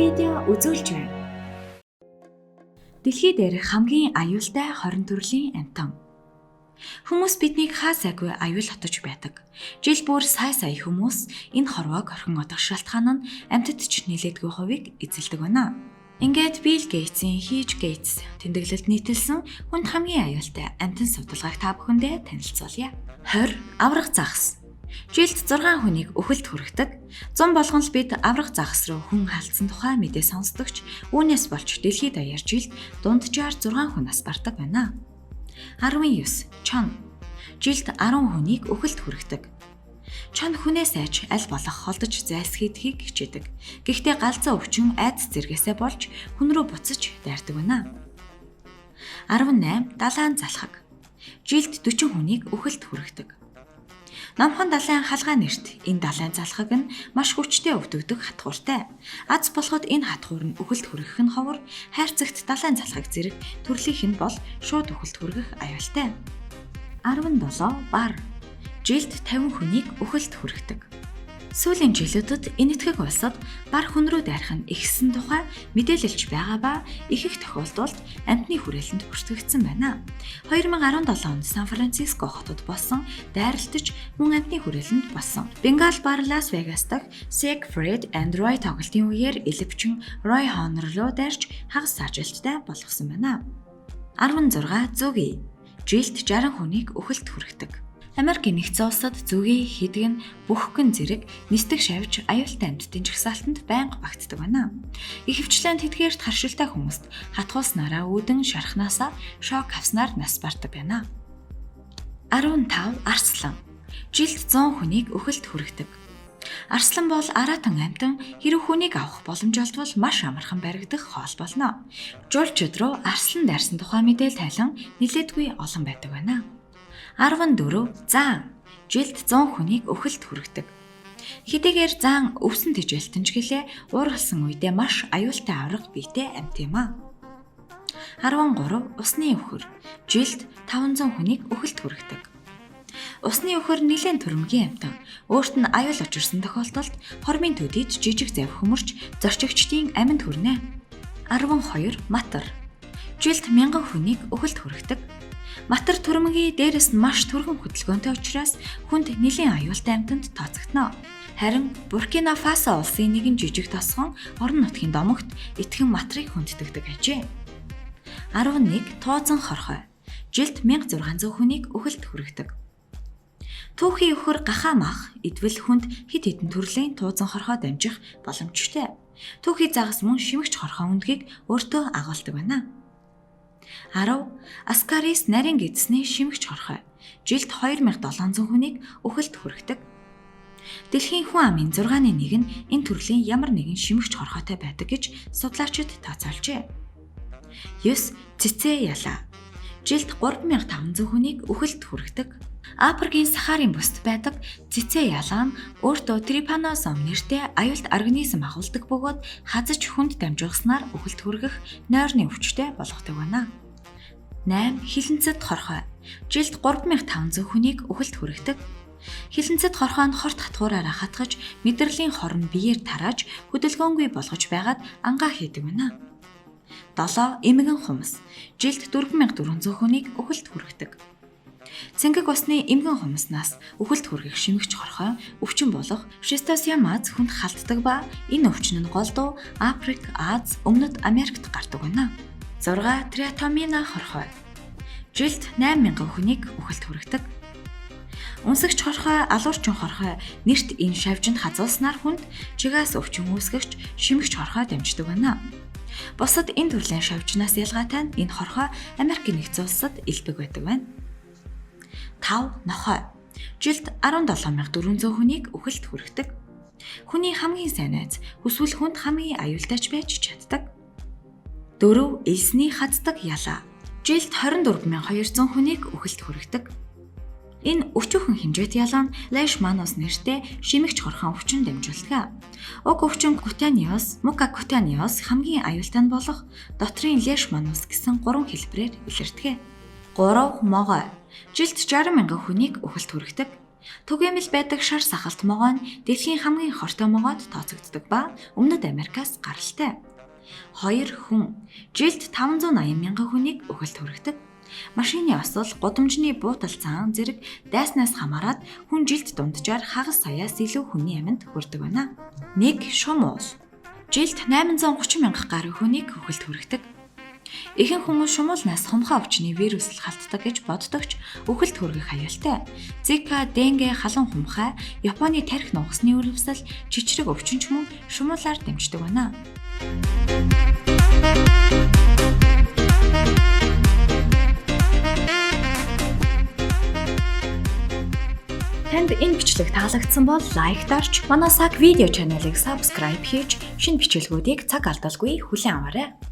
видео үзүүлж байна. Дэлхий дээрх хамгийн аюултай 20 төрлийн амьтан. Хүмүүс биднийг хаа сайгүй аюул хотож байдаг. Жил бүр сая хүмүүс энэ хорвоог орхин одох шалтгаан нь амьтад ч нэлээдгүй хувийг эзэлдэг байна. Ингээд Билл Гейтсийн Хийж Гейтс тэмдэглэлд нийтэлсэн хүнд хамгийн аюултай амьтан судалгааг та бүхэндээ танилцуулъя. 20 аврах загас. Жилд 6 хүнийг үхэлд хүргэдэг. 100 болгон л бид аврах загас руу хүн халдсан тухай мэдээ сонсдогч үүнээс болж дэлхийд даяар жилд дунджаар 6 хүн нас бардаг байна. 19. Чон. Жилд 10 хүнийг үхэлд хүргэдэг. Чон хүнээс айж аль болох холдож зайлсхийдхийг хичээдэг. Гэхдээ галзуу өвчин айдас зэрэгээсээ болж хүн рүү буцаж дайрдаг байна. 18. Далайн залхаг. Жилд 40 хүнийг үхэлд хүргэдэг. Намхан далайн халгаа нэрт энэ далайн залхаг нь маш хүчтэй өвдөгдөг хатгууртай. Аз болоход энэ хатгуур нь үхэлд хүргэх нь ховор, хайрцагт далайн залхаг зэрэг төрлийнх нь бол шууд үхэлд хүргэх аюултай. 17. Бар. Жилд 50 хүнийг үхэлд хүргэдэг. Сүүлийн жилүүдэд энэтхэг улсад бар хүн рүү дайрах нь ихсэн тухай мэдээлэлж байгаа ба их тохиолдолд амьтны хүрээлэнд бүртгэгдсэн байна. 2017 онд Сан Франциско хотод болсон дайралтж мөн амьтны хүрээлэнд болсон. Бенгал бар Лас Вегас дахь Siegfried and Roy тоглолтын үеэр элэвчин Roy Honor руу дайрч хагас саажилттай болгосон байна. 16. Зүги. Жилд 60 хүнийг үхэлд хүргэдэг. Америк нэгдсэн улсад зүгийн хийдгэн бүхгэн зэрэг нисдэг шавж аюултай амьтдын жагсаалтанд байнга багтдаг байна. Ихэвчлэн тэдгээрт харшилтай хүмүүст хатгуулснараа үүдэн шархнаасаа шок авснаар нас бардаг байна. 15. Арслан. Жилд 100 хүнийг үхэлд хүргэдэг. Арслан бол аратан амьтан хэрэг хүнийг авах боломж олдвол маш амархан баригдах хоол болно. Жуулчид руу арслан дайрсан тухай мэдээлэл тайлан нэлээдгүй олон байдаг байна. 14. Заан. Жилд 100 хүнийг үхэлд хүргэдэг. Хэдийгээр заан өвсөн тэжээлтэн ч гэлээ уургалсан үедээ маш аюултай авраг биетэй амьт юм а. 13. Усны өвхөр. Жилд 500 хүнийг үхэлд хүргэдэг. Усны өвхөр нэлээд төрөмгийн амьтан. Өөрт нь аюул учирсан тохиолдолд хормын төдийд жижиг завь хөмөрч зорчигчдын аминд хүрнэ. 12. Матар. Жилд 1000 хүнийг үхэлд хүргэдэг. Матар төрөмгийн дээрээс нь маш түргэн хөдөлгөөнтэй учраас хүнд нэлийн аюултай амьтанд тооцогдно. Харин Буркина Фасо улсын нэгэн жижиг тосгон орон нутгийн домогт итгэн матрыг хүнддэгдэг ажээ. 11. Туузан хорхой. Жилд 1600 хүнийг үхэлд хүргэдэг. Түүхийн өхөр гахаа мах идвэл хүнд хэд хэдэн төрлийн туузан хорхой дамжих боломжтой. Түүхий загас мөн шимэгч хорхой үндгийг өөртөө агуулдаг байна. 10. Аскарис нарийн гэдэсний шимэгч хорхой. Жилд 2700 хүнийг үхэлд хүргэдэг. Дэлхийн хүн амын 6-ны 1 нь энэ төрлийн ямар нэгэн шимэгч хорхойтой байдаг гэж судлаачид тооцоолжээ. 9. Цэцээ ялаа. Жилд 3500 хүнийг үхэлд хүргэдэг. Африкийн Сахарын бүст байдаг цэцээ ялаа нь өөртөө трипанозом нэртэй аюулт организм агуулдаг бөгөөд хазаж хүнд дамжуулснаар үхэлд хүргэх нойрны өвчтөй болгодог байна. 8. Хилэнцэд хорхой. Жилд 3500 хүнийг үхэлд хүргэдэг. Хилэнцэд хорхой нь хорт хатгуураараа хатгаж мэдрэлийн хорн биеэр тарааж хөдөлгөөнгүй болгож байгаад ангаа хийдэг байна. 7. Эмгэн хумс. Жилд 4400 хүнийг үхэлд хүргэдэг. Цэнгэг усны эмгэн хумснаас үхэлд хүргэх шимэгч хорхой өвчин болох шистосиамаз хүнд халддаг ба энэ өвчин нь голдуу Африк, Аз, Өмнөд Америкт гардаг байна. 6. Триатомина хорхой. Жилд 8000 хүнийг үхэлд хүргэдэг. Үнсэгч хорхой, алуурчин хорхой нэрт энэ шавжинд хазуулснаар хүнд чигаас өвчин үүсгэгч шимэгч хорхой дамждаг байна. Бусад энэ төрлийн шавжнаас ялгаатай нь энэ хорхой Америк нэгдсэн улсад илбэг байдаг байна. 5. Нохой. Жилд 17400 хүнийг үхэлд хүргэдэг. Хүний хамгийн сайн найз хүсвэл хүнд хамгийн аюултайч байж чаддаг. 4. Элсний хаддаг ялаа. Жилд 24200 хүнийг үхэлд хүргэдэг. Энэ өчүүхэн хэмжээт ялаа нь Leishmanios нэртэй шимэгч хорхон өвчин дамжуулдаг. Уг өвчин Cutaneous, Mucocutaneous хамгийн аюултай нь болох дотрийн Leishmanios гэсэн 3 хэлбэрээр илэрдэг. 3. Могой. Жилд 60,000 хүнийг үхэлд хүргэдэг. Түгээмэл байдаг шар сахалт могоо нь дэлхийн хамгийн хортой могоод тооцогддог ба Өмнөд Америкаас гаралтай. 2 хүн жилд 580 мянган хүнийг үхэлд хүргэдэг. Машины осол, гудамжны буутал цаан зэрэг дайснаас хамаарат хүн жилд дунджаар хагас саяас илүү хүний амьд хүрдэг байна. 1 шумуул. Жилд 830 мянга гаруй хүнийг үхэлд хүргэдэг. Ихэнх хүмүүс шумуулнаас хумхаа өвчний вирус халтдаг гэж боддогч үхэлд хүргэх аюултай. Зика, денге, халуун хумхаа, Японы тархи нугасны үрэлбсэл, чичрэг өвчнч мөн шумуулаар дэмждэг байна. Танд энэ бичлэг таалагдсан бол лайк дарж, манай саг видео чаналыг subscribe хийж, шинэ бичлэгүүдийг цаг алдалгүй хүлээн аваарай.